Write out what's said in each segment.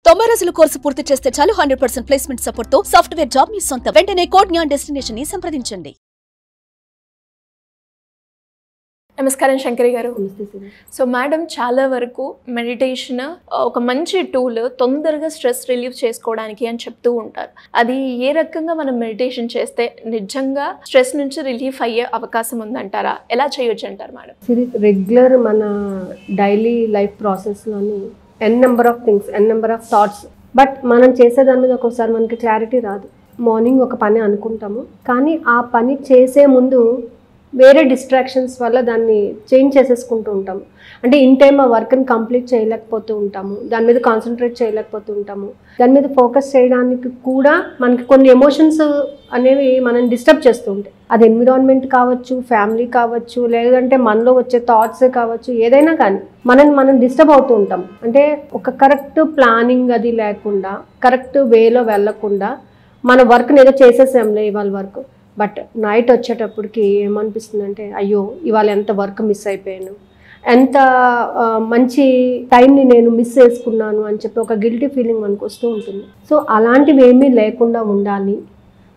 90 రోజుల కోర్సు పూర్తి చేస్తే చాలు 100% ప్లేస్మెంట్ సపోర్ట్ తో సాఫ్ట్వేర్ జాబ్ మీ సొంతం. వెంటనే కోడ్ జ్ఞాన్ డెస్టినేషన్ ని సంప్రదించండి. నమస్కారం శంకరి గారు. సో మేడం, చాలా వరకు మెడిటేషన్ ఒక మంచి టూల్ తొందరగా స్ట్రెస్ రిలీవ్ చేసుకోవడానికి అని చెప్తూ ఉంటారు. అది ఏ రకంగా మనం మెడిటేషన్ చేస్తే నిజంగా స్ట్రెస్ నుంచి రిలీఫ్ అయ్యే అవకాశం ఉందంటారా? ఎలా చేయొచ్చు అంటారు మేడం? రెగ్యులర్ మన డైలీ లైఫ్ ప్రాసెస్లోని N number of things, N number of thoughts, but మనం చేసేదాని మీద ఒక్కోసారి మనకి క్లారిటీ రాదు. మార్నింగ్ ఒక పని అనుకుంటాము, కానీ ఆ పని చేసే ముందు వేరే డిస్ట్రాక్షన్స్ వల్ల దాన్ని చేంజ్ చేసేసుకుంటూ ఉంటాము. అంటే ఇన్ టైం ఆ వర్క్ని కంప్లీట్ చేయలేకపోతూ ఉంటాము, దాని మీద కాన్సన్ట్రేట్ చేయలేకపోతూ ఉంటాము. దాని మీద ఫోకస్ చేయడానికి కూడా మనకి కొన్ని ఎమోషన్స్ అనేవి మనం డిస్టర్బ్ చేస్తూ ఉంటాయి. అది ఎన్విరాన్మెంట్ కావచ్చు, ఫ్యామిలీ కావచ్చు, లేదంటే మనలో వచ్చే థాట్సే కావచ్చు, ఏదైనా కానీ మనం డిస్టర్బ్ అవుతూ ఉంటాం. అంటే ఒక కరెక్ట్ ప్లానింగ్ అది లేకుండా, కరెక్ట్ వేలో వెళ్ళకుండా మన వర్క్ని ఏదో చేసేసాంలే ఇవాళ వర్క్, బట్ నైట్ వచ్చేటప్పటికి ఏమనిపిస్తుందంటే అయ్యో ఇవాళ ఎంత వర్క్ మిస్ అయిపోయాను, ఎంత మంచి టైంని నేను మిస్ చేసుకున్నాను అని చెప్పి ఒక గిల్టీ ఫీలింగ్ మనకు వస్తూ ఉంటుంది. సో అలాంటివి ఏమీ లేకుండా ఉండాలి.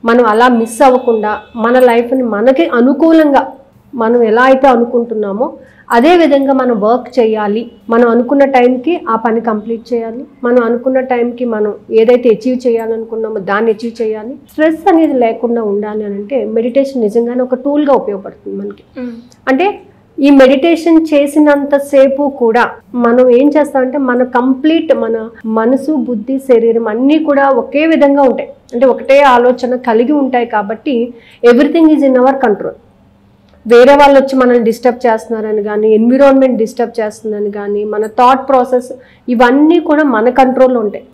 మనం అలా మిస్ అవ్వకుండా మన లైఫ్ని మనకి అనుకూలంగా మనం ఎలా అయితే అనుకుంటున్నామో అదే విధంగా మనం వర్క్ చేయాలి. మనం అనుకున్న టైంకి ఆ పని కంప్లీట్ చేయాలి. మనం అనుకున్న టైంకి మనం ఏదైతే అచీవ్ చేయాలనుకున్నామో దాన్ని అచీవ్ చేయాలి. స్ట్రెస్ అనేది లేకుండా ఉండాలి అని అంటే మెడిటేషన్ నిజంగానే ఒక టూల్గా ఉపయోగపడుతుంది మనకి. అంటే ఈ మెడిటేషన్ చేసినంతసేపు కూడా మనం ఏం చేస్తామంటే మన కంప్లీట్ మన మనసు, బుద్ధి, శరీరం అన్నీ కూడా ఒకే విధంగా ఉంటాయి. అంటే ఒకటే ఆలోచన కలిగి ఉంటాయి కాబట్టి everything is in our control. వేరే వాళ్ళు వచ్చి మనల్ని డిస్టర్బ్ చేస్తున్నారని కానీ, ఎన్విరాన్మెంట్ డిస్టర్బ్ చేస్తుందని కానీ, మన థాట్ ప్రాసెస్ ఇవన్నీ కూడా మన కంట్రోల్లో ఉంటాయి.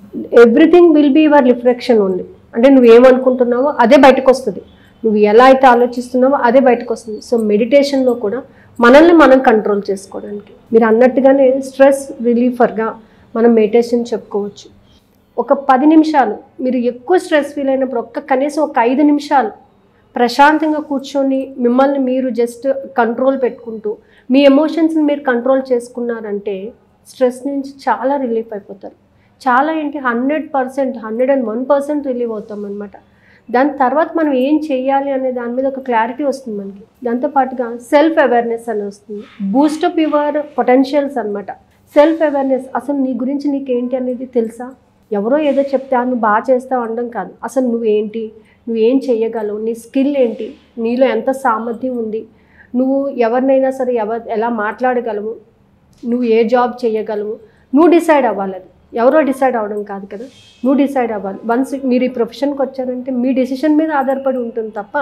Everything will be your reflection only. అంటే నువ్వు ఏమనుకుంటున్నావో అదే బయటకు వస్తుంది, నువ్వు ఎలా అయితే ఆలోచిస్తున్నావో అదే బయటకు వస్తుంది. సో మెడిటేషన్లో కూడా మనల్ని మనం కంట్రోల్ చేసుకోవడానికి మీరు అన్నట్టుగానే స్ట్రెస్ రిలీఫర్గా మనం మెడిటేషన్ చెప్పుకోవచ్చు. ఒక 10 నిమిషాలు మీరు ఎక్కువ స్ట్రెస్ ఫీల్ అయినప్పుడు కనీసం ఒక 5 నిమిషాలు ప్రశాంతంగా కూర్చొని మిమ్మల్ని మీరు జస్ట్ కంట్రోల్ పెట్టుకుంటూ మీ ఎమోషన్స్ని మీరు కంట్రోల్ చేసుకున్నారంటే స్ట్రెస్ నుంచి చాలా రిలీఫ్ అయిపోతారు. చాలా ఏంటి 100%, 101% రిలీవ్ అవుతాం అనమాట. దాని తర్వాత మనం ఏం చేయాలి అనే దాని మీద ఒక క్లారిటీ వస్తుంది మనకి. దాంతోపాటుగా సెల్ఫ్ అవేర్నెస్ అని వస్తుంది. బూస్టప్ యువర్ పొటెన్షియల్స్ అనమాట. సెల్ఫ్ అవేర్నెస్, అసలు నీ గురించి నీకేంటి అనేది తెలుసా? ఎవరో ఏదో చెప్తే నువ్వు బాగా చేస్తావు అనడం కాదు. అసలు నువ్వేంటి, నువ్వేం చేయగలవు, నీ స్కిల్ ఏంటి, నీలో ఎంత సామర్థ్యం ఉంది, నువ్వు ఎవరినైనా సరే ఎలా మాట్లాడగలవు, నువ్వు ఏ జాబ్ చేయగలవు, నువ్వు డిసైడ్ అవ్వాలి. అది ఎవరో డిసైడ్ అవ్వడం కాదు కదా, నువ్వు డిసైడ్ అవ్వాలి. వన్స్ మీరు ఈ ప్రొఫెషన్కి వచ్చారంటే మీ డెసిషన్ మీద ఆధారపడి ఉంటుంది తప్ప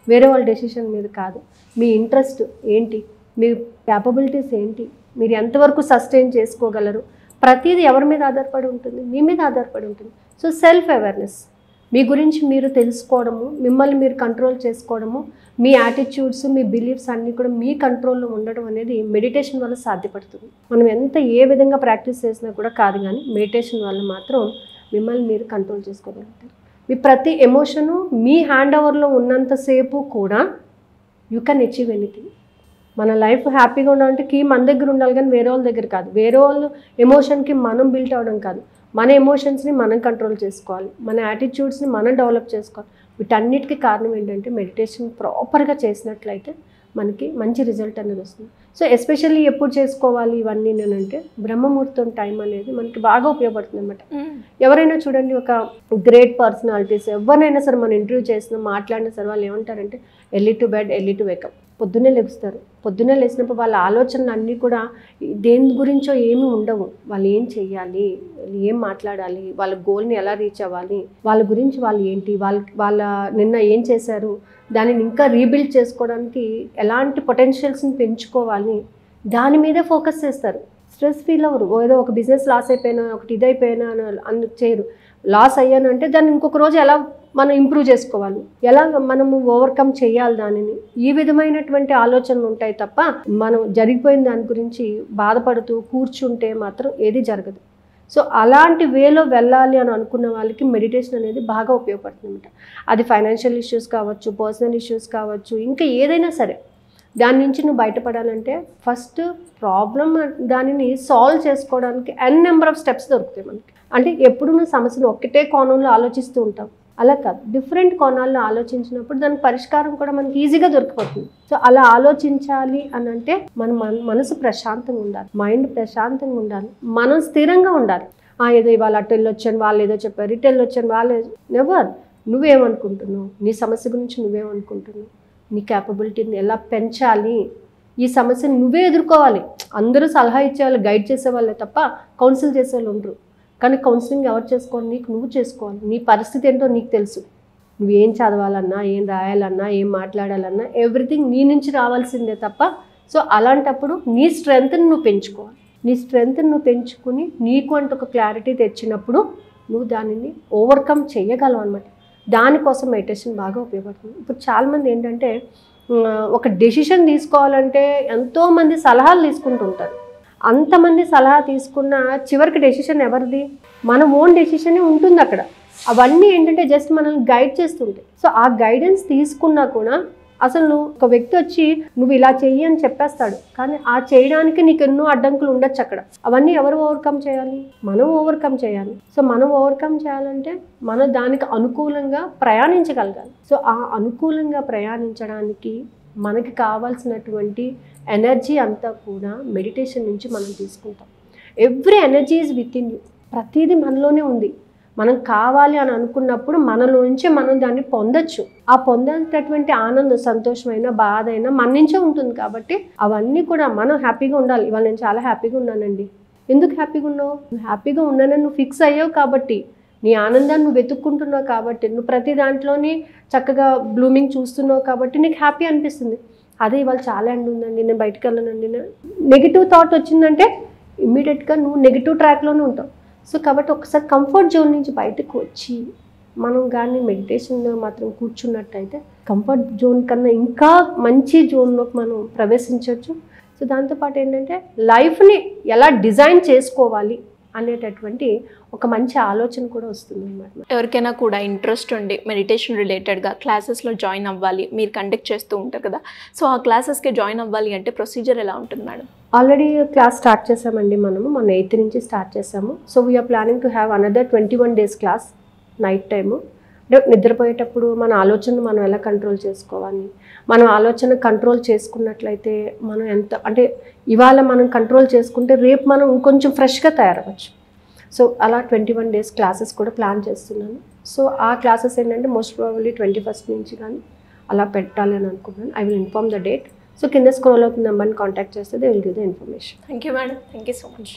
వేరే వాళ్ళ డెసిషన్ మీద కాదు. మీ ఇంట్రెస్ట్ ఏంటి, మీ క్యాపబిలిటీస్ ఏంటి, మీరు ఎంతవరకు సస్టైన్ చేసుకోగలరు, ప్రతిదీ ఎవరి మీద ఆధారపడి ఉంటుంది, మీ మీద ఆధారపడి ఉంటుంది. సో సెల్ఫ్ అవేర్నెస్, మీ గురించి మీరు తెలుసుకోవడము, మిమ్మల్ని మీరు కంట్రోల్ చేసుకోవడము, మీ యాటిట్యూడ్స్, మీ బిలీఫ్స్ అన్నీ కూడా మీ కంట్రోల్లో ఉండడం అనేది మెడిటేషన్ వల్ల సాధ్యపడుతుంది. మనం ఏ విధంగా ప్రాక్టీస్ చేసినా కూడా కాదు, కానీ మెడిటేషన్ వల్ల మాత్రం మిమ్మల్ని మీరు కంట్రోల్ చేసుకోగలుగుతారు. మీ ప్రతి ఎమోషను మీ హ్యాండ్ ఓవర్లో ఉన్నంతసేపు కూడా యూ కెన్ అచీవ్ ఎనీథింగ్. మన లైఫ్ హ్యాపీగా ఉండాలంటే కీ మన దగ్గర ఉండాలి, కానీ వేరే వాళ్ళ దగ్గర కాదు. వేరే వాళ్ళు ఎమోషన్కి మనం బిల్ట్ అవ్వడం కాదు, మన ఎమోషన్స్ని మనం కంట్రోల్ చేసుకోవాలి, మన యాటిట్యూడ్స్ని మనం డెవలప్ చేసుకోవాలి. వీటన్నిటికీ కారణం ఏంటంటే మెడిటేషన్ ప్రాపర్గా చేసినట్లయితే మనకి మంచి రిజల్ట్ అనేది వస్తుంది. సో ఎస్పెషల్లీ ఎప్పుడు చేసుకోవాలి ఇవన్నీ నేనంటే బ్రహ్మముహూర్తం టైం అనేది మనకి బాగా ఉపయోగపడుతుంది అనమాట. ఎవరైనా చూడండి, ఒక గ్రేట్ పర్సనాలిటీస్ ఎవరినైనా సరే మనం ఇంటర్వ్యూ చేసినా మాట్లాడినా సరే వాళ్ళు ఏమంటారంటే early to bed, early to wake up. పొద్దున్నే లేస్తారు. పొద్దున్నే లేచినప్పుడు వాళ్ళ ఆలోచనలు అన్నీ కూడా దేని గురించో ఏమీ ఉండవు. వాళ్ళు ఏం చెయ్యాలి, ఏం మాట్లాడాలి, వాళ్ళ గోల్ని ఎలా రీచ్ అవ్వాలి, వాళ్ళ గురించి వాళ్ళు ఏంటి, వాళ్ళ నిన్న ఏం చేశారు, దానిని ఇంకా రీబిల్డ్ చేసుకోవడానికి ఎలాంటి పొటెన్షియల్స్ని పెంచుకోవాలి, దాని మీదే ఫోకస్ చేస్తారు. స్ట్రెస్ ఫీల్ అవ్వరు. ఏదో ఒక బిజినెస్ లాస్ అయిపోయినా, ఒకటి ఇదైపోయినా అని చేయరు. లాస్ అయ్యాను అంటే దాన్ని ఇంకొక రోజు ఎలా మనం ఇంప్రూవ్ చేసుకోవాలి, ఎలా మనము ఓవర్కమ్ చేయాలి దానిని, ఈ విధమైనటువంటి ఆలోచనలు ఉంటాయి తప్ప మనం జరిగిపోయిన దాని గురించి బాధపడుతూ కూర్చుంటే మాత్రం ఏది జరగదు. సో అలాంటి వేలో వెళ్ళాలి అని అనుకున్న వాళ్ళకి మెడిటేషన్ అనేది బాగా ఉపయోగపడుతుంది అనమాట. అది ఫైనాన్షియల్ ఇష్యూస్ కావచ్చు, పర్సనల్ ఇష్యూస్ కావచ్చు, ఇంకా ఏదైనా సరే దాని నుంచి నువ్వు బయటపడాలంటే ఫస్ట్ ప్రాబ్లం దానిని సాల్వ్ చేసుకోవడానికి ఎన్ నెంబర్ ఆఫ్ స్టెప్స్ దొరుకుతాయి మనకి. అంటే ఎప్పుడు నువ్వు సమస్యను ఒకటే కోణంలో ఆలోచిస్తూ ఉంటావు, అలా కాదు. డిఫరెంట్ కోణాల్లో ఆలోచించినప్పుడు దానికి పరిష్కారం కూడా మనకి ఈజీగా దొరికిపోతుంది. సో అలా ఆలోచించాలి అని అంటే మన మనసు ప్రశాంతంగా ఉండాలి, మైండ్ ప్రశాంతంగా ఉండాలి, మనం స్థిరంగా ఉండాలి. ఏదో ఇవాళ అటు వెళ్ళొచ్చాను, వాళ్ళు ఏదో చెప్పారు, ఇటు వెళ్ళొచ్చాను, వాళ్ళు నెవర్. నువ్వేమనుకుంటున్నావు, నీ సమస్య గురించి నువ్వేమనుకుంటున్నావు, నీ క్యాపబిలిటీని ఎలా పెంచాలి, ఈ సమస్యను నువ్వే ఎదుర్కోవాలి. అందరూ సలహా ఇచ్చేవాళ్ళు, గైడ్ చేసేవాళ్ళే తప్ప కౌన్సిల్ చేసేవాళ్ళు ఉండరు. కానీ కౌన్సిలింగ్ ఎవరు చేసుకోవాలి, నీకు నువ్వు చేసుకోవాలి. నీ పరిస్థితి ఏంటో నీకు తెలుసు. నువ్వేం చదవాలన్నా, ఏం రాయాలన్నా, ఏం మాట్లాడాలన్నా ఎవ్రీథింగ్ నీ నుంచి రావాల్సిందే తప్ప. సో అలాంటప్పుడు నీ స్ట్రెంగ్త్ని నువ్వు పెంచుకోవాలి. నీ స్ట్రెంగ్త్ని నువ్వు పెంచుకుని నీకు అంటూ ఒక క్లారిటీ తెచ్చినప్పుడు నువ్వు దానిని ఓవర్కమ్ చేయగలవు అనమాట. దానికోసం మెడిటేషన్ బాగా ఉపయోగపడుతుంది. ఇప్పుడు చాలామంది ఏంటంటే ఒక డెసిషన్ తీసుకోవాలంటే ఎంతోమంది సలహాలు తీసుకుంటూ ఉంటారు. అంతమంది సలహా తీసుకున్న చివరికి డెసిషన్ ఎవరిది, మన ఓన్ డెసిషనే ఉంటుంది అక్కడ. అవన్నీ ఏంటంటే జస్ట్ మనల్ని గైడ్ చేస్తుంటాయి. సో ఆ గైడెన్స్ తీసుకున్నా కూడా అసలు నువ్వు ఒక వ్యక్తి వచ్చి నువ్వు ఇలా చెయ్యి అని చెప్పేస్తాడు, కానీ ఆ చేయడానికి నీకు ఎన్నో అడ్డంకులు ఉండొచ్చు అక్కడ. అవన్నీ ఎవరు ఓవర్కమ్ చేయాలి, మనం ఓవర్కమ్ చేయాలి. సో మనం ఓవర్కమ్ చేయాలంటే మనం దానికి అనుకూలంగా ప్రయాణించగలగాలి. సో ఆ అనుకూలంగా ప్రయాణించడానికి మనకి కావాల్సినటువంటి ఎనర్జీ అంతా కూడా మెడిటేషన్ నుంచి మనం తీసుకుంటాం. Every energy is with in you. ప్రతిదీ మనలోనే ఉంది. మనం కావాలి అని అనుకున్నప్పుడు మనలోంచే మనం దాన్ని పొందొచ్చు. ఆ పొందేటటువంటి ఆనందం, సంతోషమైన, బాధ అయినా మన నుంచే ఉంటుంది. కాబట్టి అవన్నీ కూడా మనం హ్యాపీగా ఉండాలి. ఇవాళ నేను చాలా హ్యాపీగా ఉన్నానండి. ఎందుకు హ్యాపీగా ఉన్నావు? నువ్వు హ్యాపీగా ఉన్నానని నువ్వు ఫిక్స్ అయ్యావు కాబట్టి, నీ ఆనందాన్ని నువ్వు వెతుక్కుంటున్నావు కాబట్టి, నువ్వు ప్రతి దాంట్లోని చక్కగా బ్లూమింగ్ చూస్తున్నావు కాబట్టి నీకు హ్యాపీ అనిపిస్తుంది. అదే ఇవాళ చాలా ఎండ ఉందండి, నేను బయటకు వెళ్ళనండి, నెగిటివ్ థాట్ వచ్చిందంటే ఇమ్మీడియట్గా నువ్వు నెగిటివ్ ట్రాక్లోనే ఉంటావు. సో కాబట్టి ఒకసారి కంఫర్ట్ జోన్ నుంచి బయటకు వచ్చి మనం కానీ మెడిటేషన్లో మాత్రం కూర్చున్నట్టయితే కంఫర్ట్ జోన్ కన్నా ఇంకా మంచి జోన్లోకి మనం ప్రవేశించవచ్చు. సో దాంతోపాటు ఏంటంటే లైఫ్ని ఎలా డిజైన్ చేసుకోవాలి అనేటటువంటి ఒక మంచి ఆలోచన కూడా వస్తుంది అన్నమాట. ఎవరికైనా కూడా ఇంట్రెస్ట్ ఉండి మెడిటేషన్ రిలేటెడ్గా క్లాసెస్లో జాయిన్ అవ్వాలి, మీరు కండక్ట్ చేస్తూ ఉంటారు కదా, సో ఆ క్లాసెస్కి జాయిన్ అవ్వాలి అంటే ప్రొసీజర్ ఎలా ఉంటుంది మేడం? ఆల్రెడీ క్లాస్ స్టార్ట్ చేసామండి. మన 8th నుంచి స్టార్ట్ చేసాము. So we are planning to have another 21 days class night time. అంటే నిద్రపోయేటప్పుడు మన ఆలోచనను మనం ఎలా కంట్రోల్ చేసుకోవాలి, మనం ఆలోచన కంట్రోల్ చేసుకున్నట్లయితే మనం ఎంత అంటే ఇవాళ మనం కంట్రోల్ చేసుకుంటే రేపు మనం ఇంకొంచెం ఫ్రెష్గా తయారవచ్చు. సో అలా 21 days క్లాసెస్ కూడా ప్లాన్ చేస్తున్నాను. సో ఆ క్లాసెస్ ఏంటంటే మోస్ట్ ప్రాబబ్లీ 21st నుంచి కానీ అలా పెట్టాలి అని అనుకుంటున్నాను. I will inform the date. So కింద స్క్రోల్ అవుతున్న నెంబర్ని కాంటాక్ట్ చేస్తే they will give the information. Thank you madam, thank you so much.